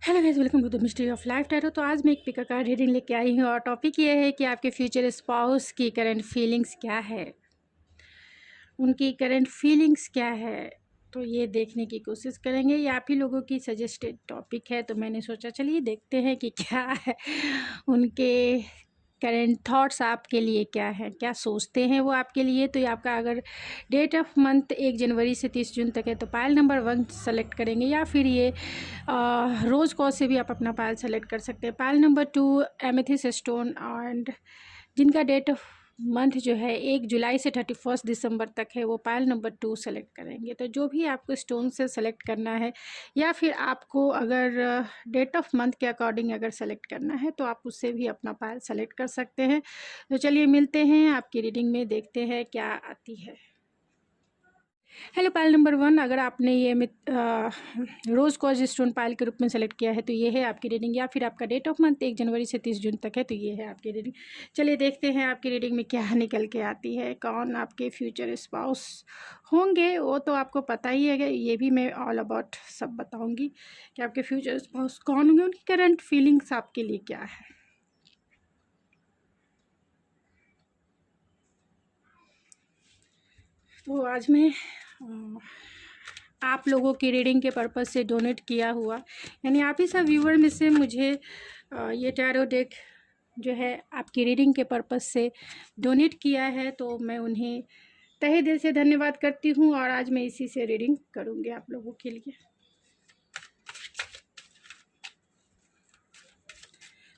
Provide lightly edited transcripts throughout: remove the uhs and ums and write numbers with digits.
Hello guys, welcome to the mystery of life tarot. तो आज मैं एक पिका कार्ड रीडिंग लेके आई हूँ और टॉपिक ये है कि आपके फ्यूचर स्पाउस की करंट फीलिंग्स क्या है, उनकी करंट फीलिंग्स क्या है। तो ये देखने की कोशिश करेंगे। ये आप ही लोगों की सजेस्टेड टॉपिक है, तो मैंने सोचा चलिए देखते हैं कि क्या है उनके करेंट थॉट्स आपके लिए क्या है, क्या सोचते हैं वो आपके लिए। तो ये आपका अगर डेट ऑफ मंथ 1 जनवरी से 30 जून तक है तो पायल नंबर 1 सेलेक्ट करेंगे, या फिर ये रोज़ कॉज से भी आप अपना पायल सेलेक्ट कर सकते हैं। Pile number 2 amethyst stone, and जिनका डेट ऑफ मंथ जो है 1 जुलाई से 31 दिसंबर तक है वो पायल नंबर 2 सेलेक्ट करेंगे। तो जो भी आपको स्टोन से सेलेक्ट करना है, या फिर आपको अगर डेट ऑफ मंथ के अकॉर्डिंग अगर सेलेक्ट करना है तो आप उससे भी अपना पायल सेलेक्ट कर सकते हैं। तो चलिए मिलते हैं आपकी रीडिंग में, देखते हैं क्या आती है। हेलो पायल नंबर 1, अगर आपने ये रोज़ कॉज स्टोन पायल के रूप में सेलेक्ट किया है तो ये है आपकी रीडिंग, या फिर आपका डेट ऑफ मंथ 1 जनवरी से 30 जून तक है तो ये है आपकी रीडिंग। चलिए देखते हैं आपकी रीडिंग में क्या निकल के आती है, कौन आपके फ्यूचर स्पाउस होंगे। वो तो आपको पता ही है, ये भी मैं ऑल अबाउट सब बताऊँगी कि आपके फ्यूचर स्पाउस कौन होंगे, उनकी करंट फीलिंग्स आपके लिए क्या है। तो आज मैं आप लोगों की रीडिंग के पर्पज़ से डोनेट किया हुआ, यानी आप ही सब व्यूअर में से मुझे ये टैरो डेक जो है आपकी रीडिंग के पर्पज़ से डोनेट किया है, तो मैं उन्हें तहे दिल से धन्यवाद करती हूँ। और आज मैं इसी से रीडिंग करूँगी आप लोगों के लिए।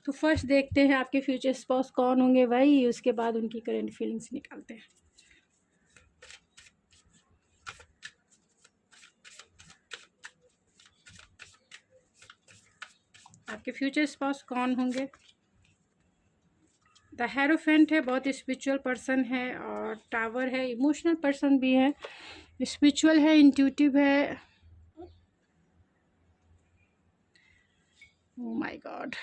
तो फर्स्ट देखते हैं आपके फ्यूचर स्पाउस कौन होंगे, वही उसके बाद उनकी करंट फीलिंग्स निकालते हैं। आपके फ्यूचर स्पाउस कौन होंगे। द हेरोफेंट है, बहुत स्पिरिचुअल पर्सन है, और टावर है, इमोशनल पर्सन भी है, स्पिरिचुअल है, इंट्यूटिव है। ओ माय गॉड,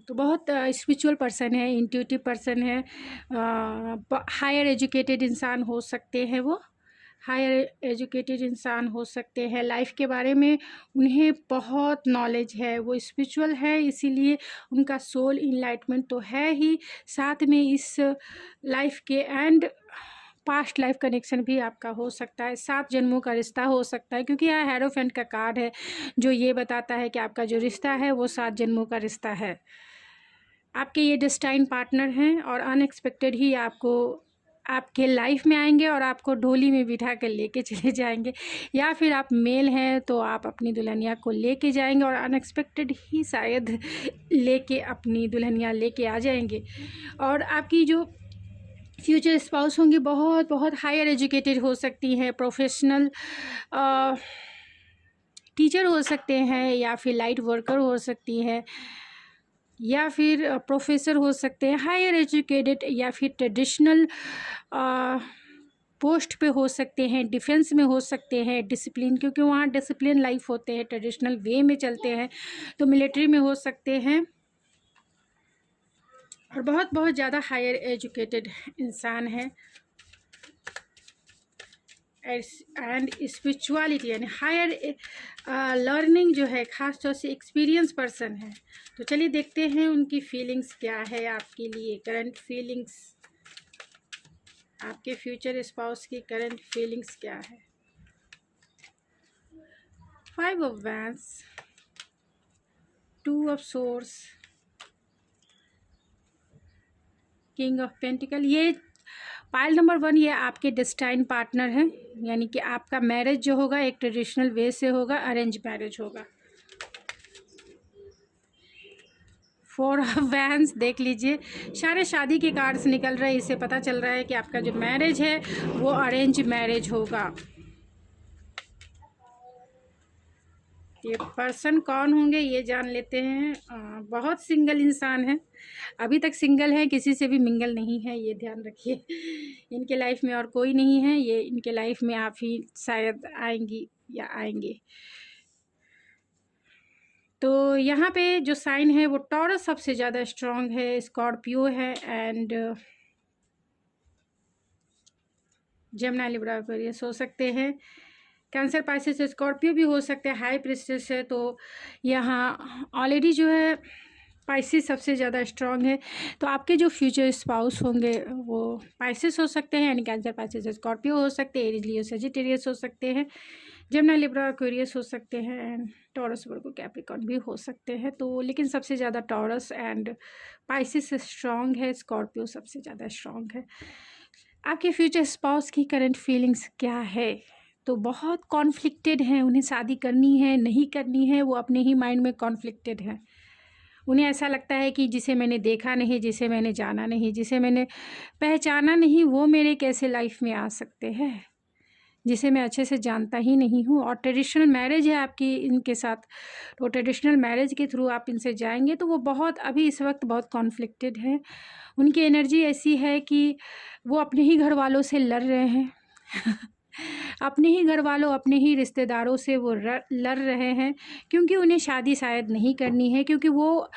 तो बहुत स्पिरिचुअल पर्सन है, इंट्यूटिव पर्सन है, हायर एजुकेटेड इंसान हो सकते हैं, वो हायर एजुकेटेड इंसान हो सकते हैं। लाइफ के बारे में उन्हें बहुत नॉलेज है, वो स्पिरिचुअल है, इसीलिए उनका सोल इनलाइटमेंट तो है ही, साथ में इस लाइफ के एंड पास्ट लाइफ कनेक्शन भी आपका हो सकता है, 7 जन्मों का रिश्ता हो सकता है, क्योंकि यह हेरोफेंट का कार्ड है जो ये बताता है कि आपका जो रिश्ता है वो 7 जन्मों का रिश्ता है। आपके ये डेस्टाइन पार्टनर हैं और अनएक्सपेक्टेड ही आपको आपके लाइफ में आएंगे और आपको डोली में बिठा कर लेके चले जाएंगे, या फिर आप मेल हैं तो आप अपनी दुल्हनिया को लेके जाएंगे और अनएक्सपेक्टेड ही शायद लेके अपनी दुल्हनिया लेके आ जाएंगे। और आपकी जो फ्यूचर स्पाउस होंगी बहुत बहुत हायर एजुकेटेड हो सकती हैं, प्रोफेशनल टीचर हो सकते हैं, या फिर लाइट वर्कर हो सकती हैं, या फिर प्रोफेसर हो सकते हैं, हायर एजुकेटेड, या फिर ट्रेडिशनल पोस्ट पे हो सकते हैं, डिफेंस में हो सकते हैं, डिसिप्लिन, क्योंकि वहाँ डिसिप्लिन लाइफ होते हैं, ट्रेडिशनल वे में चलते हैं, तो मिलिट्री में हो सकते हैं, और बहुत बहुत ज़्यादा हायर एजुकेटेड इंसान है। एंड स्पिरिचुअलिटी यानी हायर लर्निंग जो है, ख़ास तौर से एक्सपीरियंस पर्सन है। तो चलिए देखते हैं उनकी फीलिंग्स क्या है आपके लिए, करंट फीलिंग्स, आपके फ्यूचर स्पाउस की करंट फीलिंग्स क्या है। 5 of wands, 2 of source, king of pentacle. ये पाइल नंबर 1 ये आपके डेस्टाइन पार्टनर हैं, यानी कि आपका मैरिज जो होगा एक ट्रेडिशनल वे से होगा, अरेंज मैरिज होगा। 4 ऑफ वैंस, देख लीजिए सारे शादी के कार्ड्स निकल रहे हैं, इससे पता चल रहा है कि आपका जो मैरिज है वो अरेंज मैरिज होगा। ये पर्सन कौन होंगे ये जान लेते हैं। बहुत सिंगल इंसान है, अभी तक सिंगल है, किसी से भी मिंगल नहीं है, ये ध्यान रखिए। इनके लाइफ में और कोई नहीं है, ये इनके लाइफ में आप ही शायद आएंगी या आएंगे। तो यहाँ पे जो साइन है वो टॉरस सबसे ज़्यादा स्ट्रांग है, स्कॉर्पियो है, एंड जेमिनी लिब्रा एक्वेरियस हो सकते हैं। कैंसर, पाइसेस, स्कॉर्पियो भी हो सकते हैं। हाई प्रिस्टेस है तो यहाँ ऑलरेडी जो है पाइसेस सबसे ज़्यादा स्ट्रांग है, तो आपके जो फ्यूचर स्पाउस होंगे वो पाइसेस हो सकते हैं, यानी कैंसर, पाइसेस, स्कॉर्पियो हो सकते हैं, एरीज, लियो, सजिटेरियस हो सकते हैं, जेमिनी, लिब्रा, एक्वेरियस हो सकते हैं, एंड टॉरस, वर्गो, कैप्रिकॉर्न भी हो सकते हैं। तो लेकिन सबसे ज़्यादा टॉरस एंड पाइसेस स्ट्रांग है, स्कॉर्पियो सबसे ज़्यादा स्ट्रांग है। आपके फ्यूचर स्पाउस की करंट फीलिंग्स क्या है? तो बहुत कॉन्फ्लिक्टेड हैं, उन्हें शादी करनी है नहीं करनी है, वो अपने ही माइंड में कॉन्फ्लिक्टेड हैं। उन्हें ऐसा लगता है कि जिसे मैंने देखा नहीं, जिसे मैंने जाना नहीं, जिसे मैंने पहचाना नहीं, वो मेरे कैसे लाइफ में आ सकते हैं, जिसे मैं अच्छे से जानता ही नहीं हूँ। और ट्रेडिशनल मैरिज है आपकी इनके साथ, तो ट्रेडिशनल मैरिज के थ्रू आप इनसे जाएंगे, तो वो बहुत अभी इस वक्त बहुत कॉन्फ्लिक्टेड है। उनकी एनर्जी ऐसी है कि वो अपने ही घर वालों से लड़ रहे हैं अपने ही घर वालों, अपने ही रिश्तेदारों से वो लड़ रहे हैं, क्योंकि उन्हें शादी शायद नहीं करनी है, क्योंकि वो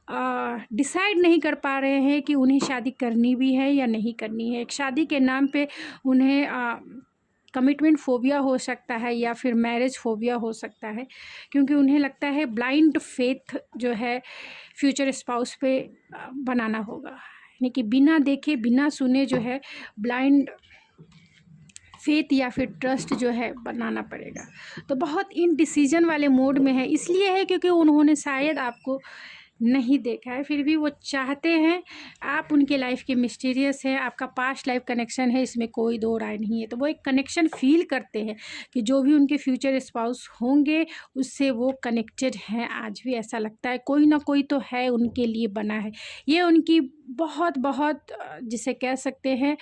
डिसाइड नहीं कर पा रहे हैं कि उन्हें शादी करनी भी है या नहीं करनी है। एक शादी के नाम पे उन्हें कमिटमेंट फोबिया हो सकता है या फिर मैरिज फोबिया हो सकता है, क्योंकि उन्हें लगता है ब्लाइंड फेथ जो है फ्यूचर स्पाउस पे बनाना होगा, यानी कि बिना देखे बिना सुने जो है ब्लाइंड फेथ या फिर ट्रस्ट जो है बनाना पड़ेगा। तो बहुत इनडिसीजन वाले मोड में है, इसलिए है क्योंकि उन्होंने शायद आपको नहीं देखा है, फिर भी वो चाहते हैं आप उनके लाइफ के मिस्टीरियस है, आपका पास्ट लाइफ कनेक्शन है, इसमें कोई दो राय नहीं है। तो वो एक कनेक्शन फील करते हैं कि जो भी उनके फ्यूचर स्पाउस होंगे उससे वो कनेक्टेड हैं। आज भी ऐसा लगता है कोई ना कोई तो है उनके लिए बना है। ये उनकी बहुत बहुत जिसे कह सकते हैं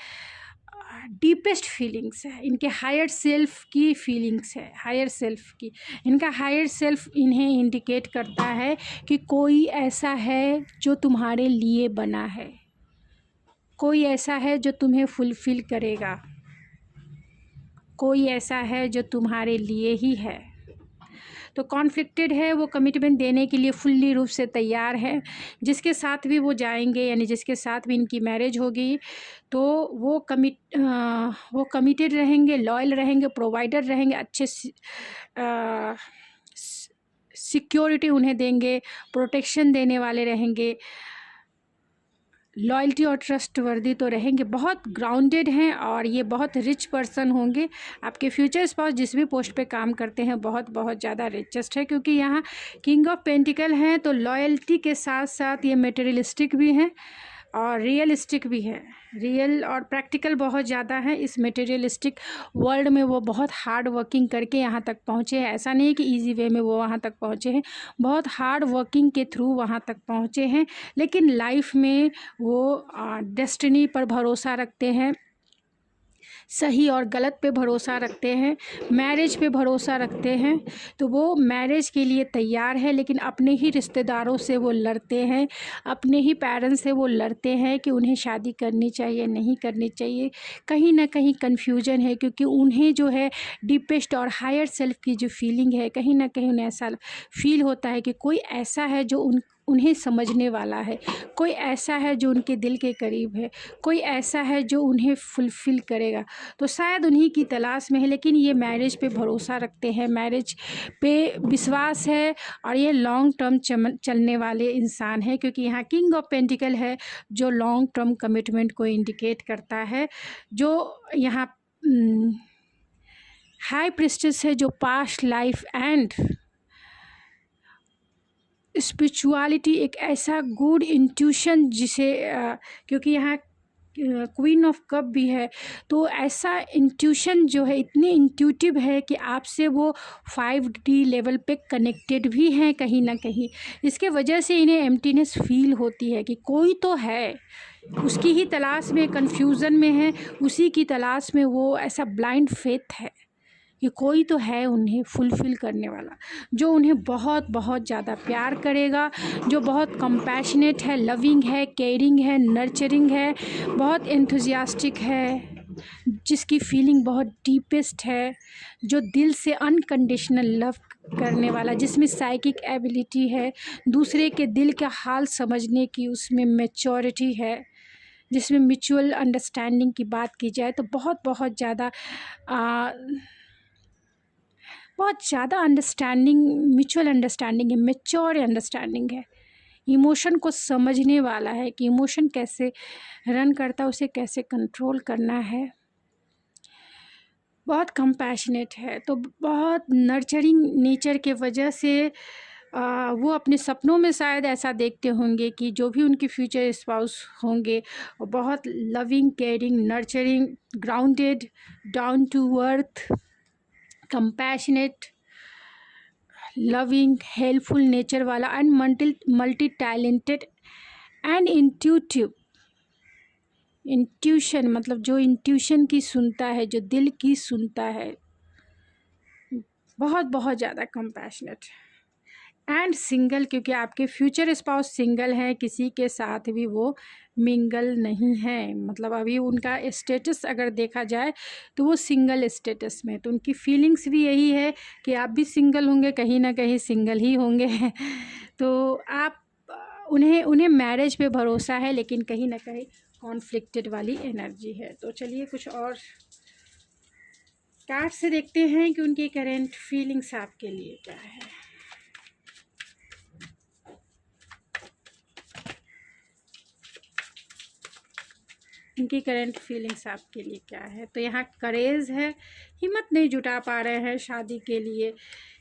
डीपेस्ट फीलिंग्स है, इनके हायर सेल्फ की फीलिंग्स है, हायर सेल्फ की। इनका हायर सेल्फ इन्हें इंडिकेट करता है कि कोई ऐसा है जो तुम्हारे लिए बना है, कोई ऐसा है जो तुम्हें फुलफिल करेगा, कोई ऐसा है जो तुम्हारे लिए ही है। तो कॉन्फ्लिक्टेड है, वो कमिटमेंट देने के लिए फुल्ली रूप से तैयार है। जिसके साथ भी वो जाएंगे, यानी जिसके साथ भी इनकी मैरिज होगी, तो वो कमिटेड रहेंगे, लॉयल रहेंगे, प्रोवाइडर रहेंगे, अच्छे सिक्योरिटी उन्हें देंगे, प्रोटेक्शन देने वाले रहेंगे, लॉयल्टी और ट्रस्ट वर्दी तो रहेंगे, बहुत ग्राउंडेड हैं, और ये बहुत रिच पर्सन होंगे। आपके फ्यूचर स्पाउस जिस भी पोस्ट पे काम करते हैं बहुत बहुत ज़्यादा रिचेस्ट है, क्योंकि यहाँ किंग ऑफ पेंटिकल हैं, तो लॉयल्टी के साथ साथ ये मटेरियलिस्टिक भी हैं और रियलिस्टिक भी है। रियल और प्रैक्टिकल बहुत ज़्यादा है। इस मटेरियलिस्टिक वर्ल्ड में वो बहुत हार्ड वर्किंग करके यहाँ तक पहुँचे हैं। ऐसा नहीं है कि इजी वे में वो वहाँ तक पहुँचे हैं, बहुत हार्ड वर्किंग के थ्रू वहाँ तक पहुँचे हैं। लेकिन लाइफ में वो डेस्टिनी पर भरोसा रखते हैं, सही और गलत पे भरोसा रखते हैं, मैरिज पे भरोसा रखते हैं। तो वो मैरिज के लिए तैयार है, लेकिन अपने ही रिश्तेदारों से वो लड़ते हैं, अपने ही पेरेंट्स से वो लड़ते हैं कि उन्हें शादी करनी चाहिए नहीं करनी चाहिए। कहीं ना कहीं कन्फ्यूजन है, क्योंकि उन्हें जो है डीपेस्ट और हायर सेल्फ की जो फीलिंग है, कहीं ना कहीं उन्हें ऐसा फील होता है कि कोई ऐसा है जो उन्हें समझने वाला है, कोई ऐसा है जो उनके दिल के करीब है, कोई ऐसा है जो उन्हें फुलफ़िल करेगा। तो शायद उन्हीं की तलाश में है, लेकिन ये मैरिज पे भरोसा रखते हैं, मैरिज पे विश्वास है, और ये लॉन्ग टर्म चलने वाले इंसान हैं, क्योंकि यहाँ किंग ऑफ पेंटिकल है जो लॉन्ग टर्म कमिटमेंट को इंडिकेट करता है। जो यहाँ हाई प्रिस्टेस है जो पास्ट लाइफ एंड स्पिरिचुअलिटी, एक ऐसा गुड इंट्यूशन जिसे क्योंकि यहाँ क्वीन ऑफ कप भी है, तो ऐसा इंट्यूशन जो है इतनी इंट्यूटिव है कि आपसे वो 5D लेवल पे कनेक्टेड भी हैं कहीं ना कहीं। इसके वजह से इन्हें एम्प्टीनेस फील होती है कि कोई तो है, उसकी ही तलाश में, कन्फ्यूज़न में है, उसी की तलाश में वो ऐसा ब्लाइंड फेथ है कि कोई तो है उन्हें फुलफ़िल करने वाला, जो उन्हें बहुत बहुत ज़्यादा प्यार करेगा, जो बहुत कंपैशनेट है, लविंग है, केयरिंग है, नर्चरिंग है, बहुत एंथुजियास्टिक है, जिसकी फीलिंग बहुत डीपेस्ट है, जो दिल से अनकंडीशनल लव करने वाला, जिसमें साइकिक एबिलिटी है, दूसरे के दिल का हाल समझने की उसमें मैच्योरिटी है, जिसमें म्यूचुअल अंडरस्टैंडिंग की बात की जाए तो बहुत बहुत ज़्यादा बहुत ज़्यादा अंडरस्टैंडिंग, म्यूचुअल अंडरस्टैंडिंग है, मैच्योर अंडरस्टैंडिंग है, इमोशन को समझने वाला है कि इमोशन कैसे रन करता है, उसे कैसे कंट्रोल करना है। बहुत कंपैशनेट है, तो बहुत नर्चरिंग नेचर के वजह से वो अपने सपनों में शायद ऐसा देखते होंगे कि जो भी उनके फ्यूचर स्पाउस होंगे वो बहुत loving, caring, nurturing, grounded, down to earth, compassionate, loving, helpful nature वाला and multi talented and intuitive. Intuition मतलब जो इंट्यूशन की सुनता है, जो दिल की सुनता है, बहुत बहुत ज़्यादा कंपैशनेट एंड सिंगल, क्योंकि आपके फ्यूचर स्पाउस सिंगल हैं, किसी के साथ भी वो मिंगल नहीं है। मतलब अभी उनका स्टेटस अगर देखा जाए तो वो सिंगल स्टेटस में, तो उनकी फीलिंग्स भी यही है कि आप भी सिंगल होंगे, कहीं ना कहीं सिंगल ही होंगे। तो आप उन्हें मैरिज पे भरोसा है, लेकिन कहीं ना कहीं कॉन्फ्लिक्टेड वाली एनर्जी है। तो चलिए कुछ और कार्ड से देखते हैं कि उनकी करेंट फीलिंग्स आपके लिए क्या है। उनकी करंट फीलिंग्स आपके लिए क्या है। तो यहाँ करेज है, हिम्मत नहीं जुटा पा रहे हैं शादी के लिए।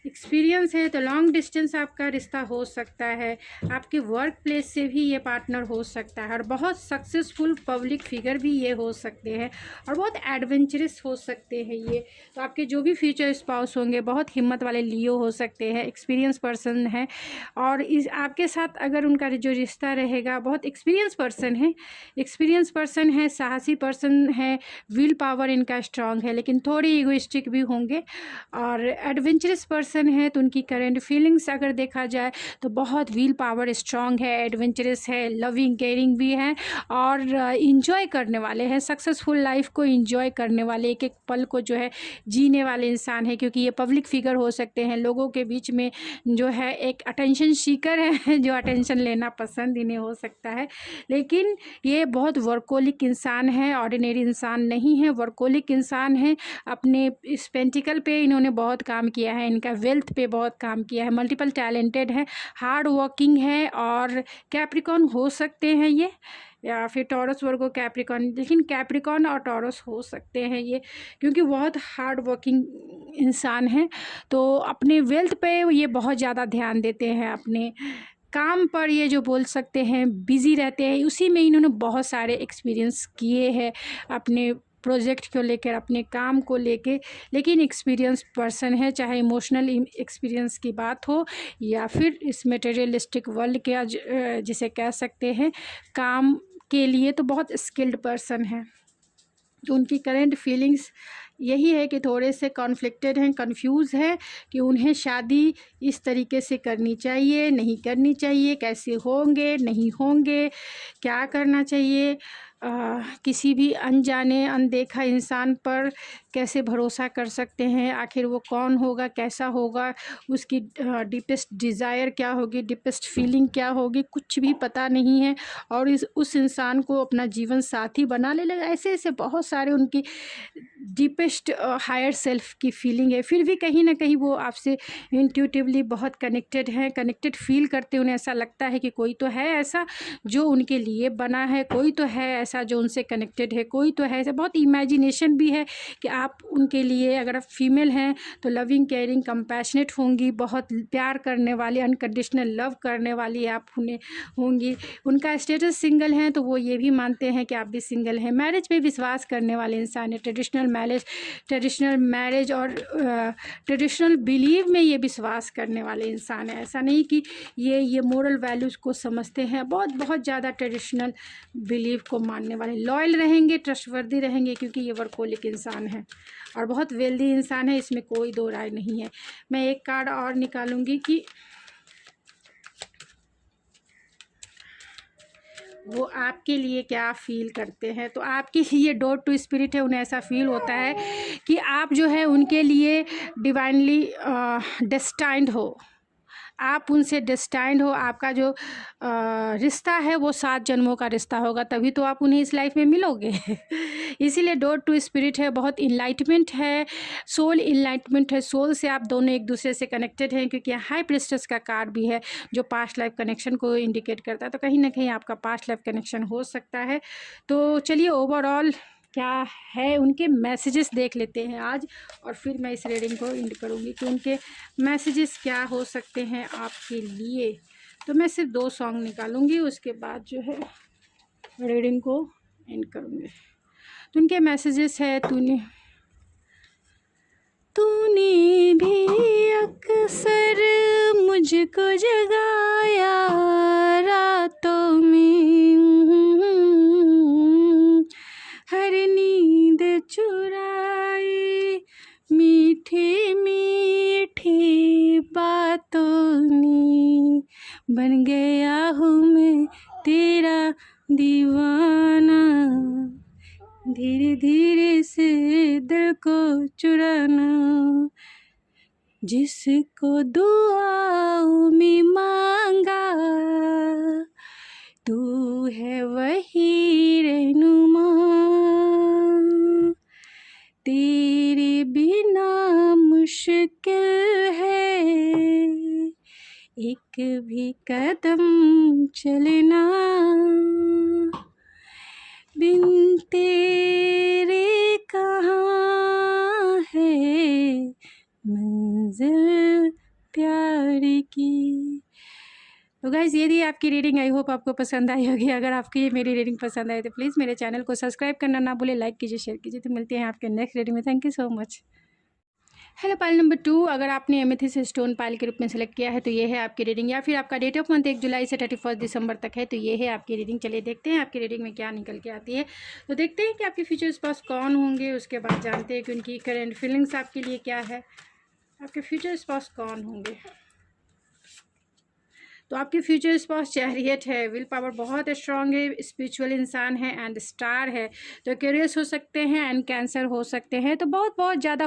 एक्सपीरियंस है, तो लॉन्ग डिस्टेंस आपका रिश्ता हो सकता है, आपके वर्क प्लेस से भी ये पार्टनर हो सकता है, और बहुत सक्सेसफुल पब्लिक फिगर भी ये हो सकते हैं, और बहुत एडवेंचरस हो सकते हैं ये। तो आपके जो भी फ्यूचर स्पाउस होंगे बहुत हिम्मत वाले लियो हो सकते हैं, एक्सपीरियंस पर्सन है, और इस आपके साथ अगर उनका जो रिश्ता रहेगा बहुत एक्सपीरियंस पर्सन है, साहसी पर्सन है, विल पावर इनका स्ट्रांग है, लेकिन थोड़ी इगोइस्टिक भी होंगे, और एडवेंचरस पर्सन है। तो उनकी करंट फीलिंग्स अगर देखा जाए तो बहुत विल पावर स्ट्रांग है, एडवेंचरस है, लविंग, केयरिंग भी है, और इंजॉय करने वाले हैं, सक्सेसफुल लाइफ को इंजॉय करने वाले, एक एक पल को जो है जीने वाले इंसान है। क्योंकि ये पब्लिक फिगर हो सकते हैं, लोगों के बीच में जो है एक अटेंशन सीकर है, जो अटेंशन लेना पसंद इन्हें हो सकता है, लेकिन ये बहुत वर्कोलिक इंसान है, ऑर्डिनरी इंसान नहीं है, वर्कोलिक इंसान है। अपने इस पेंटिकल पे इन्होंने बहुत काम किया है, इनका वेल्थ पे बहुत काम किया है, मल्टीपल टैलेंटेड है, हार्ड वर्किंग है, और कैप्रिकॉर्न हो सकते हैं ये, या फिर टॉरस वर्गो कैप्रिकॉर्न, लेकिन कैप्रिकॉर्न और टॉरस हो सकते हैं ये, क्योंकि बहुत हार्ड वर्किंग इंसान है। तो अपने वेल्थ पे ये बहुत ज़्यादा ध्यान देते हैं, अपने काम पर ये जो बोल सकते हैं बिज़ी रहते हैं, उसी में इन्होंने बहुत सारे एक्सपीरियंस किए हैं अपने प्रोजेक्ट को लेकर, अपने काम को लेके, लेकिन एक्सपीरियंस पर्सन है, चाहे इमोशनल एक्सपीरियंस की बात हो या फिर इस मटेरियलिस्टिक वर्ल्ड के जिसे कह सकते हैं काम के लिए, तो बहुत स्किल्ड पर्सन है। तो उनकी करेंट फीलिंग्स यही है कि थोड़े से कॉन्फ्लिक्टेड हैं, कंफ्यूज है कि उन्हें शादी इस तरीके से करनी चाहिए, नहीं करनी चाहिए, कैसे होंगे, नहीं होंगे, क्या करना चाहिए, किसी भी अनजाने अनदेखा इंसान पर कैसे भरोसा कर सकते हैं, आखिर वो कौन होगा, कैसा होगा, उसकी डीपेस्ट डिज़ायर क्या होगी, डीपेस्ट फीलिंग क्या होगी, कुछ भी पता नहीं है, और उस इंसान को अपना जीवन साथी बना ले लगा। ऐसे ऐसे बहुत सारे उनकी डीपेस्ट हायर सेल्फ की फीलिंग है। फिर भी कहीं ना कहीं वो आपसे इंट्यूटिवली बहुत कनेक्टेड है, कनेक्टेड फील करते, उन्हें ऐसा लगता है कि कोई तो है ऐसा जो उनके लिए बना है, कोई तो है ऐसा जो उनसे कनेक्टेड है, कोई तो है ऐसा। बहुत इमेजिनेशन भी है कि आप उनके लिए, अगर आप फीमेल हैं तो लविंग, केयरिंग, कंपैशनेट होंगी, बहुत प्यार करने वाली, अनकंडीशनल लव करने वाली आप उन्हें होंगी। उनका स्टेटस सिंगल है तो वो ये भी मानते हैं कि आप भी सिंगल हैं। मैरिज पे विश्वास करने वाले इंसान है, ट्रेडिशनल मैरिज और ट्रेडिशनल बिलीव में ये विश्वास करने वाले इंसान है। ऐसा नहीं कि ये मोरल वैल्यूज़ को समझते हैं, बहुत बहुत ज़्यादा ट्रेडिशनल बिलीव को मानने वाले, लॉयल रहेंगे, ट्रस्टवर्दी रहेंगे, क्योंकि ये वर्कोलिक इंसान है और बहुत वेल्दी इंसान है, इसमें कोई दो राय नहीं है। मैं एक कार्ड और निकालूंगी कि वो आपके लिए क्या फील करते हैं। तो आपकी ये डोर टू स्पिरिट है, उन्हें ऐसा फील होता है कि आप जो है उनके लिए डिवाइनली डेस्टाइंड हो, आप उनसे डेस्टाइंड हो, आपका जो रिश्ता है वो 7 जन्मों का रिश्ता होगा, तभी तो आप उन्हें इस लाइफ में मिलोगे। इसीलिए डोर टू स्पिरिट है, बहुत इनलाइटमेंट है, सोल इनलाइटमेंट है, सोल से आप दोनों एक दूसरे से कनेक्टेड हैं, क्योंकि हाई प्रिस्टेस का कार्ड भी है जो पास्ट लाइफ कनेक्शन को इंडिकेट करता है। तो कहीं ना कहीं आपका पास्ट लाइफ कनेक्शन हो सकता है। तो चलिए ओवरऑल क्या है उनके मैसेजेस देख लेते हैं आज, और फिर मैं इस रीडिंग को एंड करूँगी कि उनके मैसेजेस क्या हो सकते हैं आपके लिए। तो मैं सिर्फ 2 सॉन्ग निकालूंगी, उसके बाद जो है रीडिंग को एंड करूँगी। तो उनके मैसेजेस है, तूने भी अक्सर मुझको जगाया रातों में, हर नींद चुराई मीठी मीठी बातों ने, बन गया हूँ मैं तेरा दीवाना, धीरे धीरे से दिल को चुराना, जिसको दुआओं में मांगा तू है वही रहनुमा, तेरे बिना मुश्किल है एक भी कदम चलना, बिन तेरे कहाँ है मंजिल प्यार की। तो गाइज़ ये थी आपकी रीडिंग, आई होप आपको पसंद आई होगी। अगर आपको ये मेरी रीडिंग पसंद आई तो प्लीज़ मेरे चैनल को सब्सक्राइब करना ना भूले, लाइक कीजिए, शेयर कीजिए। तो मिलते हैं आपके नेक्स्ट रीडिंग में। Thank you so much. Hello pile number 2, अगर आपने एमेथिस्ट स्टोन पाइल के रूप में सेलेक्ट किया है तो ये है आपकी रीडिंग, या फिर आपका डेट ऑफ मंथ 1 जुलाई से 31 दिसंबर तक है तो ये है आपकी रीडिंग। चलिए देखते हैं आपकी रीडिंग में क्या निकल के आती है। तो देखते हैं कि आपके फ्यूचर स्पाउस कौन होंगे, उसके बाद जानते हैं कि उनकी करेंट फीलिंग्स आपके लिए क्या है। आपके फ्यूचर स्पाउस कौन होंगे? तो आपके फ्यूचर स्पाउस चैरियट है, विल पावर बहुत स्ट्रांग है, स्पिरिचुअल इंसान है एंड स्टार है। तो क्यूरियस हो सकते हैं एंड कैंसर हो सकते हैं। तो बहुत ज़्यादा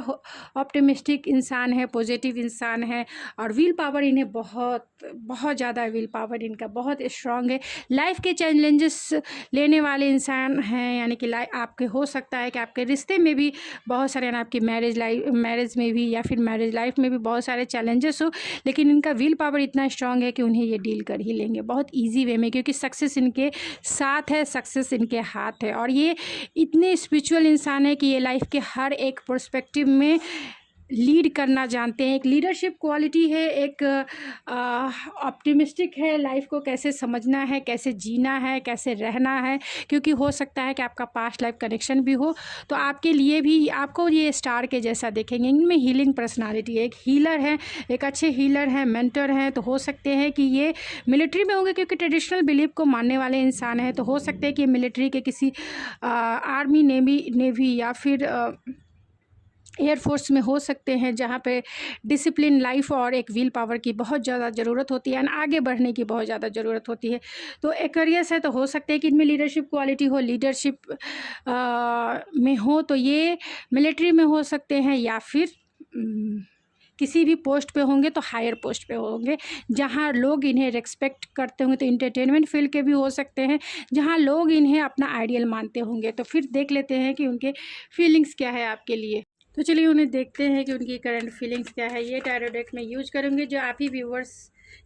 ऑप्टिमिस्टिक इंसान है, पॉजिटिव इंसान है, और विल पावर इन्हें बहुत ज़्यादा विल पावर इनका बहुत स्ट्रांग है। लाइफ के चैलेंजेस लेने वाले इंसान हैं, यानी कि आपके हो सकता है कि आपके रिश्ते में भी बहुत सारे, यानी आपकी मैरिज में भी या फिर मैरिज लाइफ में भी बहुत सारे चैलेंजेस हो, लेकिन इनका विल पावर इतना स्ट्रांग है कि उन्हें ये डील कर ही लेंगे बहुत इजी वे में, क्योंकि सक्सेस इनके साथ है, सक्सेस इनके हाथ है। और ये इतने स्पिरिचुअल इंसान है कि ये लाइफ के हर एक पर्सपेक्टिव में लीड करना जानते हैं। एक लीडरशिप क्वालिटी है, एक ऑप्टिमिस्टिक है, लाइफ को कैसे समझना है, कैसे जीना है, कैसे रहना है, क्योंकि हो सकता है कि आपका पास्ट लाइफ कनेक्शन भी हो। तो आपके लिए भी आपको ये स्टार के जैसा देखेंगे। इनमें हीलिंग पर्सनालिटी है, एक हीलर है, एक अच्छे हीलर हैं, मेंटर हैं। तो हो सकते हैं कि ये मिलिट्री में होंगे, क्योंकि ट्रेडिशनल बिलीफ को मानने वाले इंसान हैं। तो हो सकते हैं कि मिलिट्री के किसी आर्मी नेवी या फिर एयरफोर्स में हो सकते हैं, जहाँ पे डिसिप्लिन लाइफ और एक विल पावर की बहुत ज़्यादा ज़रूरत होती है, एंड आगे बढ़ने की बहुत ज़्यादा ज़रूरत होती है। तो एक्वेरियस है, तो हो सकते हैं कि इनमें लीडरशिप क्वालिटी हो, लीडरशिप में हो, तो ये मिलिट्री में हो सकते हैं, या फिर किसी भी पोस्ट पे होंगे तो हायर पोस्ट पे होंगे, जहाँ लोग इन्हें रेस्पेक्ट करते होंगे। तो इंटरटेनमेंट फील्ड के भी हो सकते हैं, जहाँ लोग इन्हें अपना आइडियल मानते होंगे। तो फिर देख लेते हैं कि उनके फीलिंग्स क्या है आपके लिए। तो चलिए उन्हें देखते हैं कि उनकी करंट फीलिंग्स क्या है। ये टैरो डेक में यूज करूँगी, जो आप ही व्यूवर्स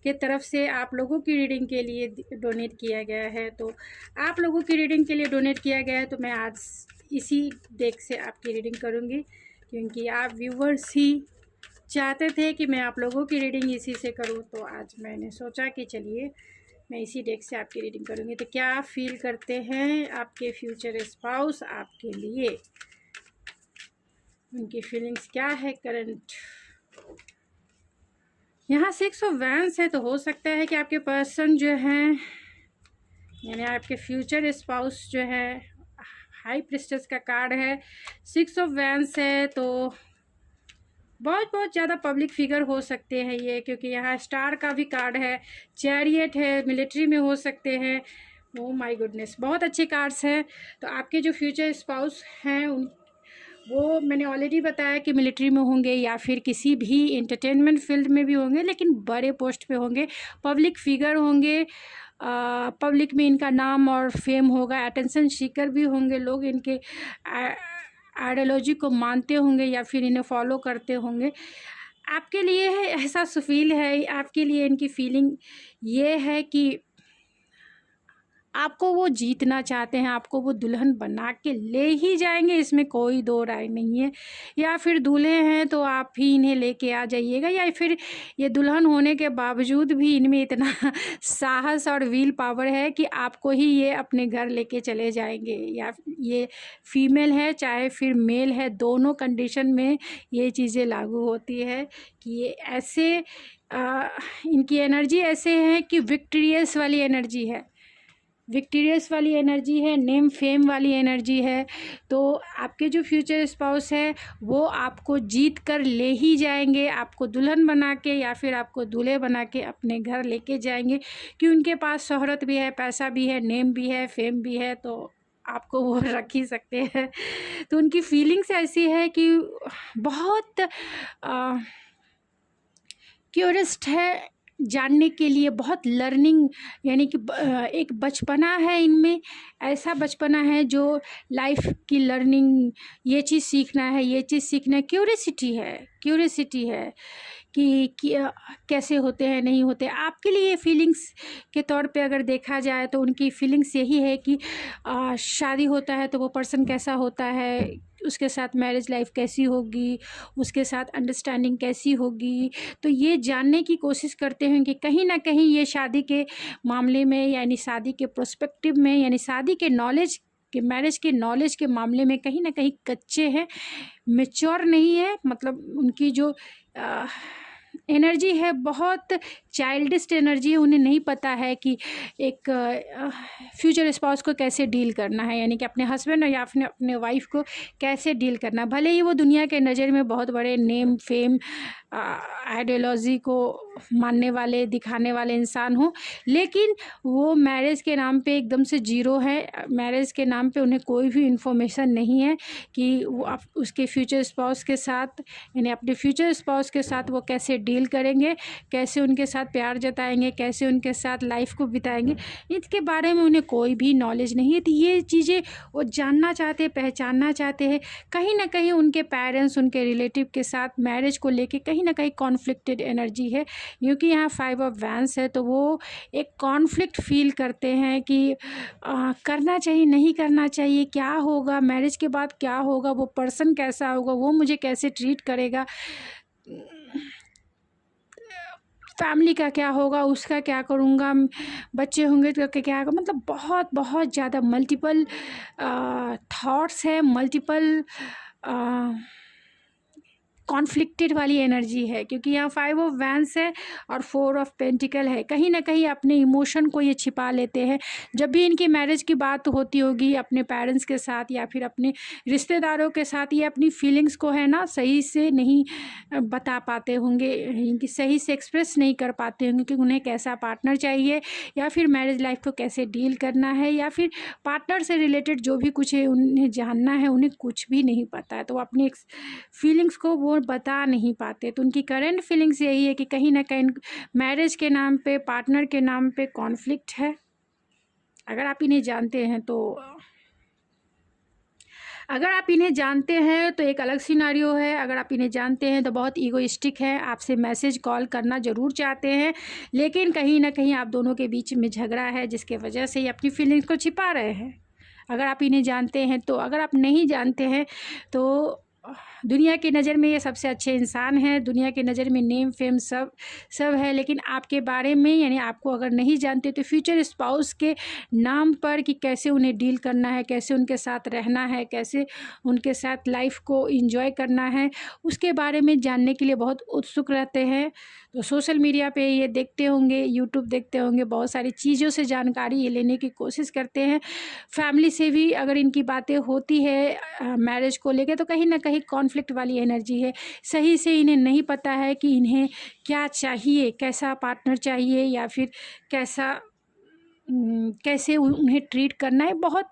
के तरफ से आप लोगों की रीडिंग के लिए डोनेट किया गया है। तो आप लोगों की रीडिंग के लिए डोनेट किया गया है, तो मैं आज इसी डेक से आपकी रीडिंग करूँगी, क्योंकि आप व्यूवर्स ही चाहते थे कि मैं आप लोगों की रीडिंग इसी से करूँ। तो आज मैंने सोचा कि चलिए मैं इसी डेक से आपकी रीडिंग करूँगी। तो क्या आप फील करते हैं आपके फ्यूचर स्पाउस आपके लिए, उनकी फीलिंग्स क्या है करंट। यहाँ 6 ऑफ वैंड्स है, तो हो सकता है कि आपके पर्सन जो हैं, यानी आपके फ्यूचर स्पाउस जो है, हाई प्रिस्टेस का कार्ड है, 6 ऑफ वैंड्स है। तो बहुत ज़्यादा पब्लिक फिगर हो सकते हैं ये, क्योंकि यहाँ स्टार का भी कार्ड है, चैरियट है, मिलिट्री में हो सकते हैं। ओ माय गुडनेस, बहुत अच्छे कार्ड्स हैं। तो आपके जो फ्यूचर स्पाउस हैं वो मैंने ऑलरेडी बताया कि मिलिट्री में होंगे या फिर किसी भी एंटरटेनमेंट फील्ड में भी होंगे, लेकिन बड़े पोस्ट पे होंगे, पब्लिक फिगर होंगे। पब्लिक में इनका नाम और फेम होगा, अटेंशन सीकर भी होंगे, लोग इनके आइडियोलॉजी को मानते होंगे या फिर इन्हें फॉलो करते होंगे। आपके लिए है ऐसा फील है, आपके लिए इनकी फीलिंग ये है कि आपको वो जीतना चाहते हैं, आपको वो दुल्हन बना के ले ही जाएंगे, इसमें कोई दो राय नहीं है। या फिर दूल्हे हैं तो आप ही इन्हें लेके आ जाइएगा, या फिर ये दुल्हन होने के बावजूद भी इनमें इतना साहस और विल पावर है कि आपको ही ये अपने घर लेके चले जाएंगे। या ये फीमेल है चाहे फिर मेल है, दोनों कंडीशन में ये चीज़ें लागू होती है कि ये ऐसे इनकी एनर्जी ऐसे है कि विक्ट्रियस वाली एनर्जी है, विक्टोरियस वाली एनर्जी है, नेम फेम वाली एनर्जी है। तो आपके जो फ्यूचर स्पाउस है वो आपको जीत कर ले ही जाएंगे, आपको दुल्हन बना के या फिर आपको दूल्हे बना के अपने घर लेके जाएंगे, कि उनके पास शोहरत भी है, पैसा भी है, नेम भी है, फेम भी है, तो आपको वो रख ही सकते हैं। तो उनकी फीलिंग्स ऐसी है कि बहुत क्यूरियस्ट है जानने के लिए, बहुत लर्निंग, यानी कि एक बचपना है इनमें, ऐसा बचपना है जो लाइफ की लर्निंग, ये चीज़ सीखना है, ये चीज़ सीखना है, क्यूरियसिटी है, क्यूरियसिटी है कि कैसे होते हैं, नहीं होते। आपके लिए फीलिंग्स के तौर पे अगर देखा जाए तो उनकी फीलिंग्स यही है कि शादी होता है तो वो पर्सन कैसा होता है, उसके साथ मैरिज लाइफ कैसी होगी, उसके साथ अंडरस्टैंडिंग कैसी होगी। तो ये जानने की कोशिश करते हैं कि कहीं ना कहीं ये शादी के मामले में, यानी शादी के प्रोस्पेक्टिव में, यानी शादी के नॉलेज के, मैरिज के नॉलेज के मामले में कहीं ना कहीं कच्चे हैं, मैच्योर नहीं है। मतलब उनकी जो एनर्जी है बहुत चाइल्डिश एनर्जी है, उन्हें नहीं पता है कि एक फ्यूचर स्पाउस को कैसे डील करना है, यानी कि अपने हस्बैंड या अपने वाइफ को कैसे डील करना है। भले ही वो दुनिया के नज़र में बहुत बड़े नेम फेम आइडियोलॉजी को मानने वाले, दिखाने वाले इंसान हो, लेकिन वो मैरिज के नाम पे एकदम से जीरो है। मैरिज के नाम पे उन्हें कोई भी इंफॉर्मेशन नहीं है कि वो उसके फ्यूचर स्पाउस के साथ, यानी अपने फ्यूचर स्पाउस के साथ वो कैसे डील करेंगे, कैसे उनके साथ प्यार जताएंगे, कैसे उनके साथ लाइफ को बिताएंगे, इसके बारे में उन्हें कोई भी नॉलेज नहीं है। तो ये चीज़ें वो जानना चाहते हैं, पहचानना चाहते हैं। कहीं ना कहीं उनके पेरेंट्स, उनके रिलेटिव के साथ मैरिज को लेके कहीं ना कहीं कॉन्फ्लिक्टेड एनर्जी है, क्योंकि यहाँ 5 ऑफ वैंस है। तो वो एक कॉन्फ्लिक्ट फील करते हैं कि करना चाहिए, नहीं करना चाहिए, क्या होगा मैरिज के बाद, क्या होगा, वो पर्सन कैसा होगा, वो मुझे कैसे ट्रीट करेगा, फैमिली का क्या होगा, उसका क्या करूँगा, बच्चे होंगे तो क्या होगा। मतलब बहुत बहुत ज़्यादा मल्टीपल थॉट्स है, मल्टीपल कॉन्फ्लिक्टेड वाली एनर्जी है, क्योंकि यहाँ 5 ऑफ वैंस है और 4 ऑफ पेंटिकल है। कहीं ना कहीं अपने इमोशन को ये छिपा लेते हैं। जब भी इनकी मैरिज की बात होती होगी अपने पेरेंट्स के साथ या फिर अपने रिश्तेदारों के साथ, ये अपनी फीलिंग्स को है ना सही से नहीं बता पाते होंगे, इनकी सही से एक्सप्रेस नहीं कर पाते होंगे कि उन्हें कैसा पार्टनर चाहिए, या फिर मैरिज लाइफ को कैसे डील करना है, या फिर पार्टनर से रिलेटेड जो भी कुछ है उन्हें जानना है, उन्हें कुछ भी नहीं पता है। तो अपनी फीलिंग्स को वो बता नहीं पाते। तो उनकी करंट फीलिंग्स यही है कि कहीं ना कहीं मैरिज के नाम पे, पार्टनर के नाम पे कॉन्फ्लिक्ट है। अगर आप इन्हें जानते हैं तो, अगर आप इन्हें जानते हैं तो एक अलग सिनारियो है। अगर आप इन्हें जानते हैं तो बहुत ईगोइस्टिक है, आपसे मैसेज कॉल करना ज़रूर चाहते हैं, लेकिन कहीं ना कहीं आप दोनों के बीच में झगड़ा है, जिसके वजह से ये अपनी फीलिंग्स को छिपा रहे हैं। अगर आप इन्हें जानते हैं तो, अगर आप नहीं जानते हैं तो दुनिया की नज़र में ये सबसे अच्छे इंसान हैं, दुनिया की नज़र में नेम फेम सब है, लेकिन आपके बारे में, यानी आपको अगर नहीं जानते तो फ्यूचर स्पाउस के नाम पर कि कैसे उन्हें डील करना है, कैसे उनके साथ रहना है, कैसे उनके साथ लाइफ को एंजॉय करना है, उसके बारे में जानने के लिए बहुत उत्सुक रहते हैं। तो सोशल मीडिया पे ये देखते होंगे, यूट्यूब देखते होंगे, बहुत सारी चीज़ों से जानकारी ये लेने की कोशिश करते हैं। फैमिली से भी अगर इनकी बातें होती है मैरिज को लेकर तो कहीं ना कहीं कॉन्फ्लिक्ट वाली एनर्जी है। सही से इन्हें नहीं पता है कि इन्हें क्या चाहिए, कैसा पार्टनर चाहिए, या फिर कैसे उन्हें ट्रीट करना है। बहुत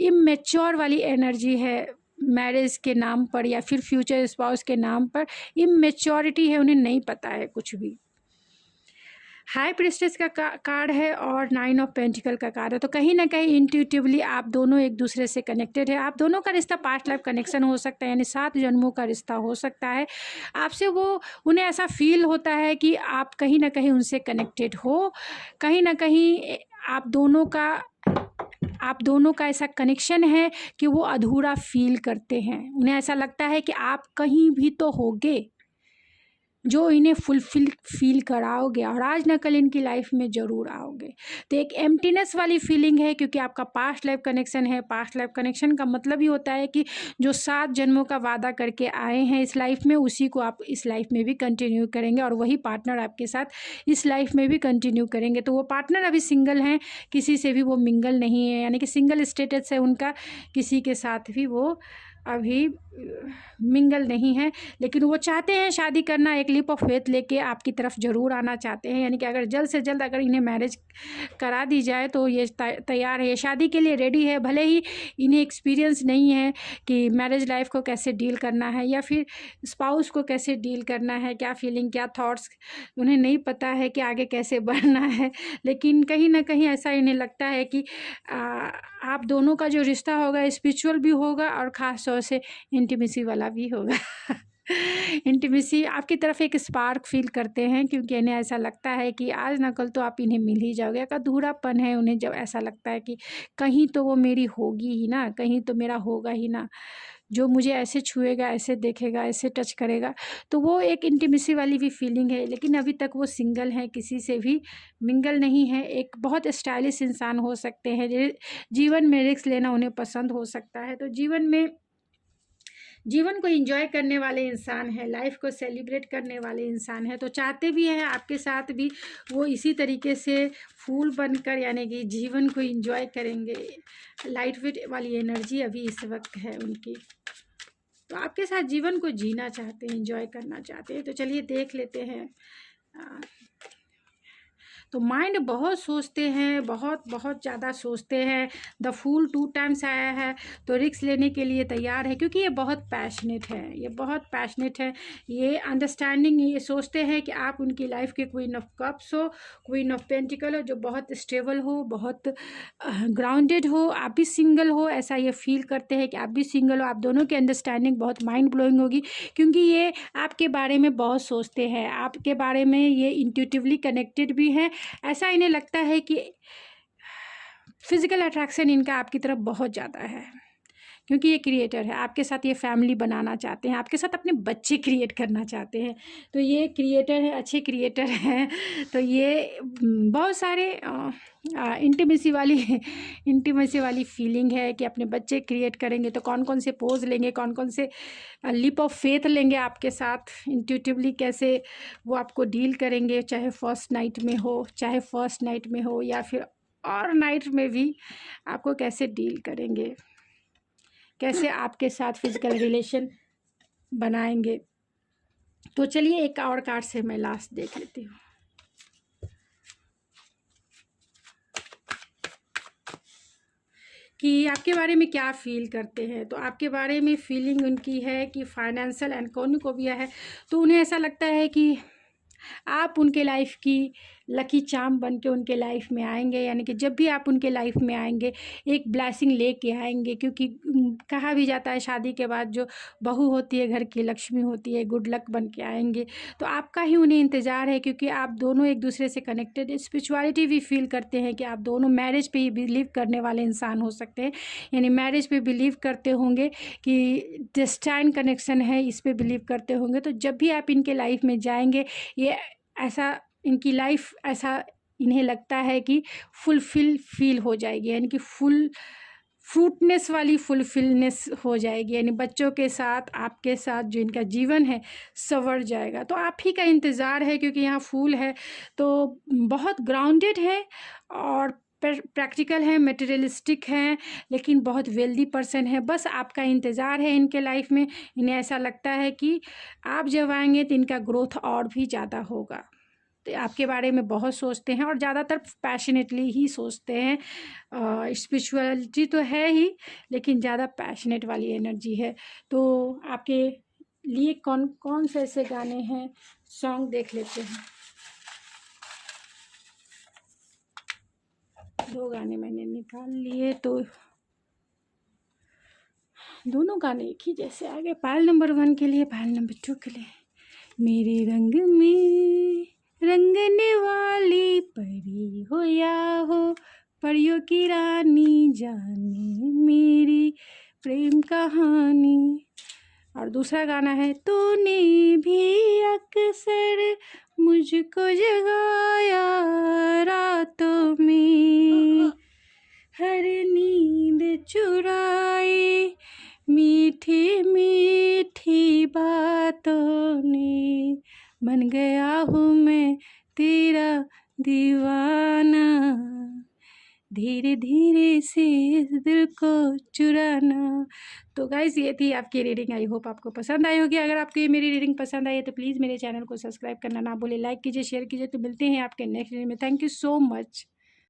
इमेच्योर वाली एनर्जी है, मैरिज के नाम पर या फिर फ्यूचर स्पाउस के नाम पर इमेच्योरिटी है, उन्हें नहीं पता है कुछ भी। हाई प्रिस्टेस का कार्ड है और 9 ऑफ पेंटिकल का कार्ड है। तो कहीं ना कहीं इंट्यूटिवली आप दोनों एक दूसरे से कनेक्टेड है। आप दोनों का रिश्ता पास्ट लाइफ कनेक्शन हो सकता है, यानी 7 जन्मों का रिश्ता हो सकता है आपसे। वो उन्हें ऐसा फील होता है कि आप कहीं ना कहीं उनसे कनेक्टेड हो, कहीं ना कहीं आप दोनों का ऐसा कनेक्शन है कि वो अधूरा फील करते हैं। उन्हें ऐसा लगता है कि आप कहीं भी तो होगे जो इन्हें फुलफिल फील कराओगे, और आज ना कल इनकी लाइफ में ज़रूर आओगे। तो एक एम्प्टीनेस वाली फीलिंग है, क्योंकि आपका पास्ट लाइफ कनेक्शन है। पास्ट लाइफ कनेक्शन का मतलब ही होता है कि जो 7 जन्मों का वादा करके आए हैं इस लाइफ में, उसी को आप इस लाइफ में भी कंटिन्यू करेंगे, और वही पार्टनर आपके साथ इस लाइफ में भी कंटिन्यू करेंगे। तो वो पार्टनर अभी सिंगल हैं, किसी से भी वो मिंगल नहीं है, यानी कि सिंगल स्टेटस है उनका, किसी के साथ भी वो अभी मिंगल नहीं है। लेकिन वो चाहते हैं शादी करना, एक लीप ऑफ फेथ लेके आपकी तरफ ज़रूर आना चाहते हैं। यानी कि अगर जल्द से जल्द अगर इन्हें मैरिज करा दी जाए तो ये तैयार है, ये शादी के लिए रेडी है। भले ही इन्हें एक्सपीरियंस नहीं है कि मैरिज लाइफ को कैसे डील करना है या फिर स्पाउस को कैसे डील करना है, क्या फीलिंग क्या थॉट्स उन्हें नहीं पता है कि आगे कैसे बढ़ना है। लेकिन कहीं ना कहीं ऐसा इन्हें लगता है कि आप दोनों का जो रिश्ता होगा स्पिरिचुअल भी होगा और ख़ास तौर से इंटीमेसी वाला भी होगा। इंटीमेसी आपकी तरफ एक स्पार्क फील करते हैं, क्योंकि इन्हें ऐसा लगता है कि आज ना कल तो आप इन्हें मिल ही जाओगे। एक अधूरापन है उन्हें, जब ऐसा लगता है कि कहीं तो वो मेरी होगी ही ना, कहीं तो मेरा होगा ही ना, जो मुझे ऐसे छुएगा, ऐसे देखेगा, ऐसे टच करेगा। तो वो एक इंटीमेसी वाली भी फीलिंग है। लेकिन अभी तक वो सिंगल हैं, किसी से भी मिंगल नहीं है। एक बहुत स्टाइलिश इंसान हो सकते हैं, जीवन में रिस्क लेना उन्हें पसंद हो सकता है। तो जीवन को एंजॉय करने वाले इंसान है, लाइफ को सेलिब्रेट करने वाले इंसान है। तो चाहते भी हैं आपके साथ भी वो इसी तरीके से फूल बनकर, यानी कि जीवन को एंजॉय करेंगे। लाइट वेट वाली एनर्जी अभी इस वक्त है उनकी। तो आपके साथ जीवन को जीना चाहते हैं, एंजॉय करना चाहते हैं। तो चलिए देख लेते हैं। तो माइंड बहुत सोचते हैं, बहुत बहुत ज़्यादा सोचते हैं। द फूल 2 टाइम्स आया है, तो रिस्क लेने के लिए तैयार है, क्योंकि ये बहुत पैशनेट है, ये बहुत पैशनेट है। ये अंडरस्टैंडिंग, ये सोचते हैं कि आप उनकी लाइफ के क्वीन ऑफ कप्स हो, क्वीन ऑफ पेंटिकल हो, जो बहुत स्टेबल हो, बहुत ग्राउंडेड हो। आप भी सिंगल हो, ऐसा ये फील करते हैं कि आप भी सिंगल हो। आप दोनों की अंडरस्टैंडिंग बहुत माइंड ब्लोइंग होगी, क्योंकि ये आपके बारे में बहुत सोचते हैं, आपके बारे में ये इंट्यूटिवली कनेक्टेड भी हैं। ऐसा इन्हें लगता है कि फिज़िकल अट्रैक्शन इनका आपकी तरफ बहुत ज़्यादा है, क्योंकि ये क्रिएटर है। आपके साथ ये फैमिली बनाना चाहते हैं, आपके साथ अपने बच्चे क्रिएट करना चाहते हैं। तो ये क्रिएटर है, अच्छे क्रिएटर हैं। तो ये बहुत सारे इंटीमेसी वाली फीलिंग है कि अपने बच्चे क्रिएट करेंगे। तो कौन कौन से पोज लेंगे, कौन कौन से लीप ऑफ फेथ लेंगे आपके साथ, इंट्यूटिवली कैसे वो आपको डील करेंगे, चाहे फर्स्ट नाइट में हो या फिर और नाइट में भी आपको कैसे डील करेंगे, कैसे आपके साथ फिजिकल रिलेशन बनाएंगे। तो चलिए एक और कार्ड से मैं लास्ट देख लेती हूँ। कि आपके बारे में क्या फील करते हैं। तो आपके बारे में फीलिंग उनकी है कि फाइनेंशियल एंड कॉर्नुकोविया है। तो उन्हें ऐसा लगता है कि आप उनके लाइफ की लकी चार्म बन के उनके लाइफ में आएंगे, यानी कि जब भी आप उनके लाइफ में आएंगे एक ब्लेसिंग लेके आएंगे। क्योंकि कहा भी जाता है शादी के बाद जो बहू होती है घर की लक्ष्मी होती है, गुड लक बन के आएंगे। तो आपका ही उन्हें इंतज़ार है, क्योंकि आप दोनों एक दूसरे से कनेक्टेड, स्पिरिचुअलिटी भी फील करते हैं कि आप दोनों मैरिज पे ही बिलीव करने वाले इंसान हो सकते हैं। यानी मैरिज पे बिलीव करते होंगे कि डेस्टाइन कनेक्शन है, इस पे बिलीव करते होंगे। तो जब भी आप इनके लाइफ में जाएंगे, ये ऐसा इनकी लाइफ ऐसा इन्हें लगता है कि फुलफिल फील हो जाएगी, यानी कि फ्रूटनेस वाली फुलफिलनेस हो जाएगी। यानी बच्चों के साथ आपके साथ जो इनका जीवन है संवर जाएगा। तो आप ही का इंतज़ार है, क्योंकि यहाँ फूल है। तो बहुत ग्राउंडेड है और प्रैक्टिकल है, मटेरियलिस्टिक हैं, लेकिन बहुत वेल्दी पर्सन है। बस आपका इंतज़ार है इनके लाइफ में। इन्हें ऐसा लगता है कि आप जब आएंगे तो इनका ग्रोथ और भी ज़्यादा होगा। आपके बारे में बहुत सोचते हैं और ज़्यादातर पैशनेटली ही सोचते हैं। स्पिरिचुअलिटी तो है ही, लेकिन ज़्यादा पैशनेट वाली एनर्जी है। तो आपके लिए कौन कौन से ऐसे गाने हैं, सॉन्ग देख लेते हैं। 2 गाने मैंने निकाल लिए, तो दोनों गाने एक ही जैसे आ गए। पायल नंबर 1 के लिए, पायल नंबर 2 के लिए। मेरे रंग में रंगने वाली परी हो या हो, परियों की रानी, जाने मेरी प्रेम कहानी। और दूसरा गाना है, तूने भी अक्सर मुझको जगाया रातों में, हर नींद चुराई मीठी मीठी बातों ने, बन गया हूँ मैं तेरा दीवाना, धीरे धीरे से इस दिल को चुराना। तो गाइस, ये थी आपकी रीडिंग। आई होप आपको पसंद आई होगी। अगर आपको ये मेरी रीडिंग पसंद आई है तो प्लीज़ मेरे चैनल को सब्सक्राइब करना ना भूले, लाइक कीजिए, शेयर कीजिए। तो मिलते हैं आपके नेक्स्ट रीडिंग में। Thank you so much.